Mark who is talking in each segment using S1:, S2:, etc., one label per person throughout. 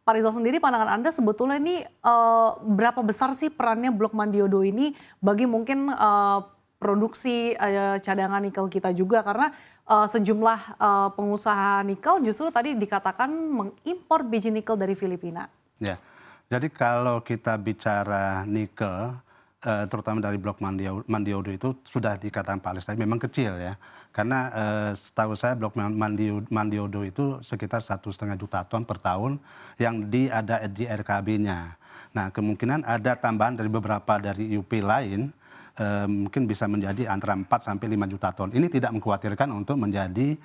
S1: Pak Rizal sendiri pandangan Anda sebetulnya ini berapa besar sih perannya Blok Mandiodo ini bagi mungkin produksi cadangan nikel kita juga karena sejumlah pengusaha nikel justru tadi dikatakan mengimpor biji nikel dari Filipina.
S2: Ya, jadi kalau kita bicara nikel, terutama dari Blok Mandiodo itu sudah dikatakan Pak Alex tadi memang kecil ya. Karena setahu saya Blok Mandiodo itu sekitar 1,5 juta ton per tahun yang ada di RKB-nya. Nah kemungkinan ada tambahan dari beberapa dari UP lain, mungkin bisa menjadi antara 4 sampai 5 juta ton. Ini tidak mengkhawatirkan untuk menjadi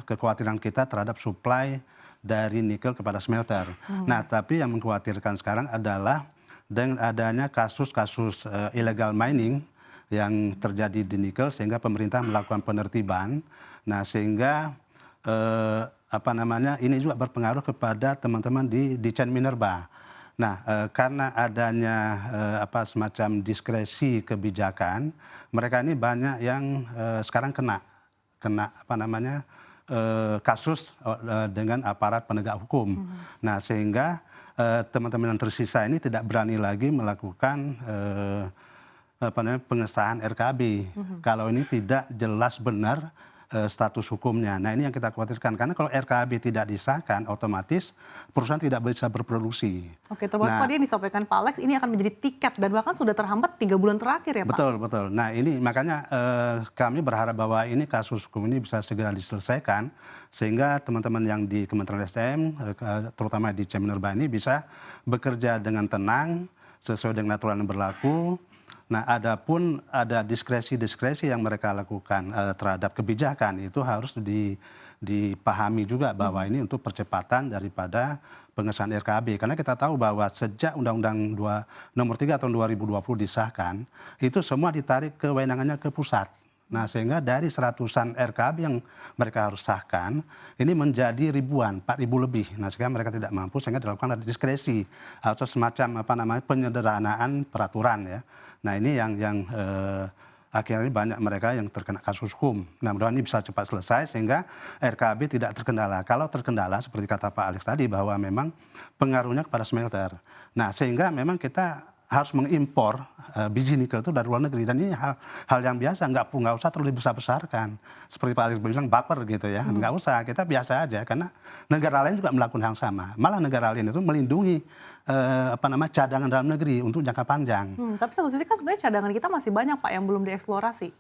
S2: kekhawatiran kita terhadap supply dari nikel kepada smelter. Nah tapi yang mengkhawatirkan sekarang adalah dengan adanya kasus-kasus illegal mining yang terjadi di nikel sehingga pemerintah melakukan penertiban. Nah sehingga ini juga berpengaruh kepada teman-teman di Chain Minerba. Nah karena adanya semacam diskresi kebijakan, mereka ini banyak yang sekarang kena kasus dengan aparat penegak hukum. Nah sehingga teman-teman yang tersisa ini tidak berani lagi melakukan pengesahan RKB kalau ini tidak jelas benar status hukumnya. Nah ini yang kita khawatirkan karena kalau RKB tidak disahkan otomatis perusahaan tidak bisa berproduksi.
S1: Oke, termasuk tadi yang disampaikan Pak Alex ini akan menjadi tiket dan bahkan sudah terhambat 3 bulan terakhir ya Pak?
S2: Betul. Nah ini makanya kami berharap bahwa ini kasus hukum ini bisa segera diselesaikan sehingga teman-teman yang di Kementerian SDM terutama di Chain Minerba ini bisa bekerja dengan tenang sesuai dengan aturan yang berlaku. Nah, adapun ada diskresi-diskresi yang mereka lakukan terhadap kebijakan itu harus dipahami juga bahwa ini untuk percepatan daripada pengesahan RKB. Karena kita tahu bahwa sejak Undang-Undang Nomor 3 tahun 2020 disahkan, itu semua ditarik kewenangannya ke pusat. Nah, sehingga dari seratusan RKB yang mereka harus sahkan, ini menjadi ribuan, 4.000 lebih. Nah, sehingga mereka tidak mampu, sehingga dilakukan diskresi atau semacam penyederhanaan peraturan ya. Nah ini yang akhirnya banyak mereka yang terkena kasus hukum. Nah mudah-mudahan ini bisa cepat selesai sehingga RKB tidak terkendala. Kalau terkendala seperti kata Pak Alex tadi bahwa memang pengaruhnya kepada smelter. Nah sehingga memang kita harus mengimpor biji nikel itu dari luar negeri dan ini hal yang biasa, nggak usah terlalu dibesar-besarkan. Seperti Pak Alex bilang baper gitu ya, nggak usah, kita biasa aja karena negara lain juga melakukan hal yang sama. Malah negara lain itu melindungi cadangan dalam negeri untuk jangka panjang.
S1: Tapi satu sisi kan sebenarnya cadangan kita masih banyak Pak yang belum dieksplorasi.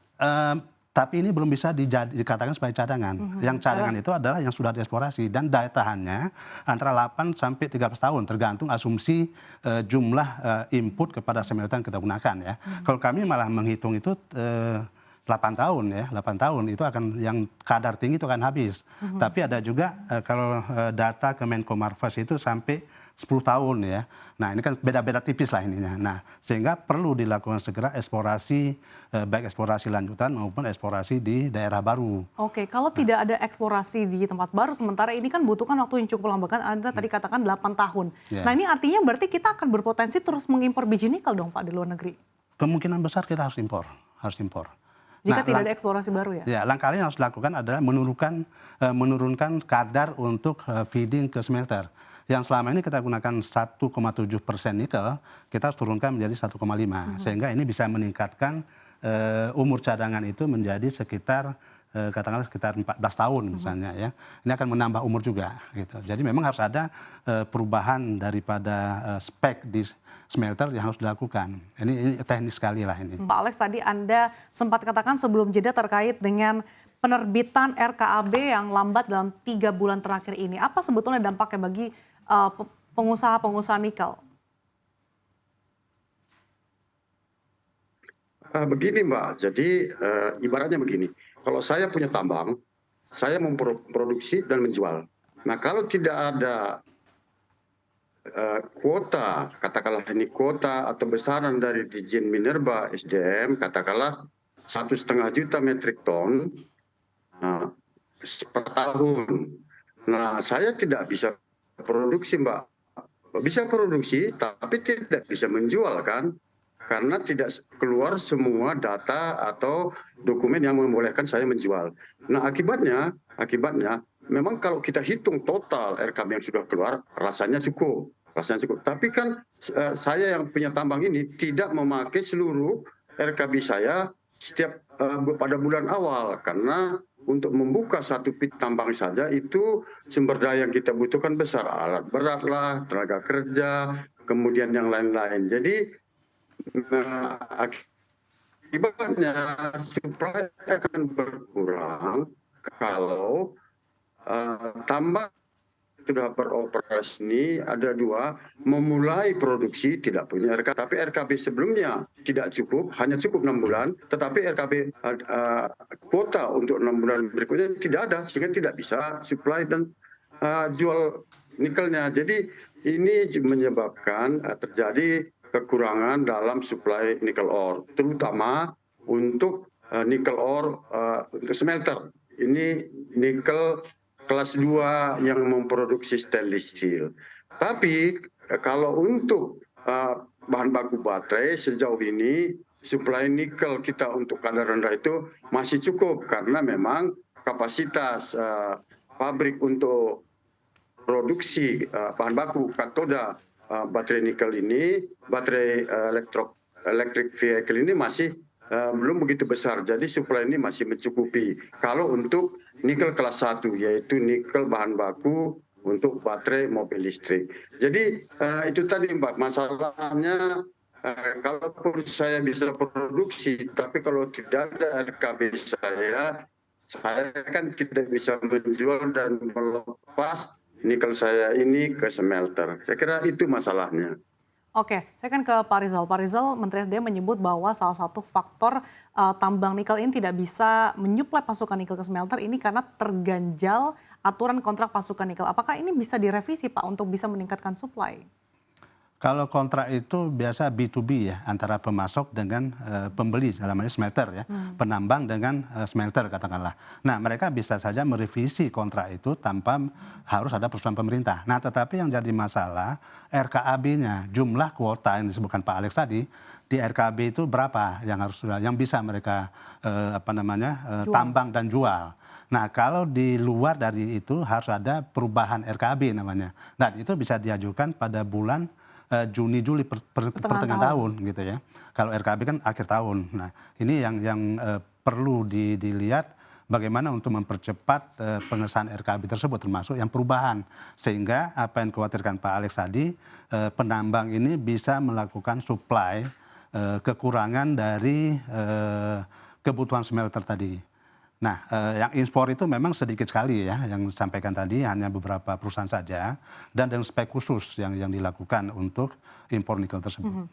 S2: Tapi ini belum bisa dikatakan sebagai cadangan. Yang cadangan itu adalah yang sudah dieksplorasi dan daya tahannya antara 8 sampai 13 tahun tergantung asumsi jumlah input kepada smelter yang kita gunakan ya. Kalau kami malah menghitung itu 8 tahun ya, 8 tahun itu akan yang kadar tinggi itu akan habis. Tapi ada juga kalau data Kemenko Marves itu sampai 10 tahun ya. Nah ini kan beda-beda tipis lah ininya. Nah sehingga perlu dilakukan segera eksplorasi, baik eksplorasi lanjutan maupun eksplorasi di daerah baru.
S1: Oke, kalau tidak ada eksplorasi di tempat baru sementara ini kan butuhkan waktu yang cukup lama, kan Anda tadi katakan 8 tahun. Nah ini artinya berarti kita akan berpotensi terus mengimpor biji nikel dong Pak di luar negeri?
S2: Kemungkinan besar kita harus impor.
S1: Jika tidak ada eksplorasi baru ya? Ya,
S2: langkah yang harus dilakukan adalah menurunkan kadar untuk feeding ke smelter. Yang selama ini kita gunakan 1,7% nikel, kita harus turunkan menjadi 1,5. Sehingga ini bisa meningkatkan umur cadangan itu menjadi sekitar katakanlah sekitar 14 tahun misalnya ya. Ini akan menambah umur juga gitu. Jadi memang harus ada perubahan daripada spek di smelter yang harus dilakukan. Ini teknis sekali lah ini.
S1: Pak Alex, tadi Anda sempat katakan sebelum jeda terkait dengan penerbitan RKAB yang lambat dalam 3 bulan terakhir ini. Apa sebetulnya dampaknya bagi pengusaha-pengusaha nikel?
S3: Begini Mbak, jadi ibaratnya begini, kalau saya punya tambang, saya memproduksi dan menjual. Nah kalau tidak ada kuota, katakanlah ini kuota atau besaran dari Dirjen Minerba SDM, katakanlah 1,5 juta metrik ton per tahun. Nah saya tidak bisa produksi Mbak, bisa produksi tapi tidak bisa menjual kan, karena tidak keluar semua data atau dokumen yang membolehkan saya menjual. Nah akibatnya memang kalau kita hitung total RKB yang sudah keluar, rasanya cukup. Tapi kan saya yang punya tambang ini tidak memakai seluruh RKB saya setiap pada bulan awal, karena untuk membuka satu pit tambang saja itu sumber daya yang kita butuhkan besar, alat berat lah, tenaga kerja, kemudian yang lain-lain. Jadi akibatnya supply akan berkurang kalau tambang sudah beroperasi ini ada dua, memulai produksi tidak punya RKB, tapi RKB sebelumnya tidak cukup, hanya cukup 6 bulan, tetapi RKB kuota untuk 6 bulan berikutnya tidak ada, sehingga tidak bisa supply dan jual nikelnya. Jadi ini menyebabkan terjadi kekurangan dalam supply nikel ore, terutama untuk nikel ore untuk smelter. Ini nikel kelas 2 yang memproduksi stainless steel. Tapi kalau untuk bahan baku baterai sejauh ini suplai nikel kita untuk kadar rendah itu masih cukup, karena memang kapasitas pabrik untuk produksi bahan baku katoda baterai nikel ini, baterai electric vehicle ini masih belum begitu besar, jadi suplai ini masih mencukupi. Kalau untuk nikel kelas 1, yaitu nikel bahan baku untuk baterai mobil listrik. Jadi itu tadi Mbak, masalahnya kalaupun saya bisa produksi, tapi kalau tidak ada RKB saya kan tidak bisa menjual dan melepas nikel saya ini ke smelter. Saya kira itu masalahnya.
S1: Oke, saya kan ke Pak Rizal. Pak Rizal, Menteri SDM menyebut bahwa salah satu faktor tambang nikel ini tidak bisa menyuplai pasokan nikel ke smelter ini karena terganjal aturan kontrak pasokan nikel. Apakah ini bisa direvisi Pak untuk bisa meningkatkan suplai?
S2: Kalau kontrak itu biasa B2B ya, antara pemasok dengan pembeli, namanya smelter ya, penambang dengan smelter katakanlah. Nah, mereka bisa saja merevisi kontrak itu tanpa harus ada persetujuan pemerintah. Nah, tetapi yang jadi masalah RKAB-nya, jumlah kuota yang disebutkan Pak Alex tadi, di RKB itu berapa yang bisa mereka tambang dan jual. Nah, kalau di luar dari itu harus ada perubahan RKAB namanya. Dan itu bisa diajukan pada bulan Juni, Juli, pertengahan tahun gitu ya. Kalau RKB kan akhir tahun. Nah, ini yang perlu dilihat bagaimana untuk mempercepat pengesahan RKB tersebut, termasuk yang perubahan. Sehingga apa yang dikhawatirkan Pak Alex tadi, penambang ini bisa melakukan supply kekurangan dari kebutuhan smelter tadi. Nah, yang impor itu memang sedikit sekali ya, yang disampaikan tadi hanya beberapa perusahaan saja, dan dengan spek khusus yang dilakukan untuk impor nikel tersebut.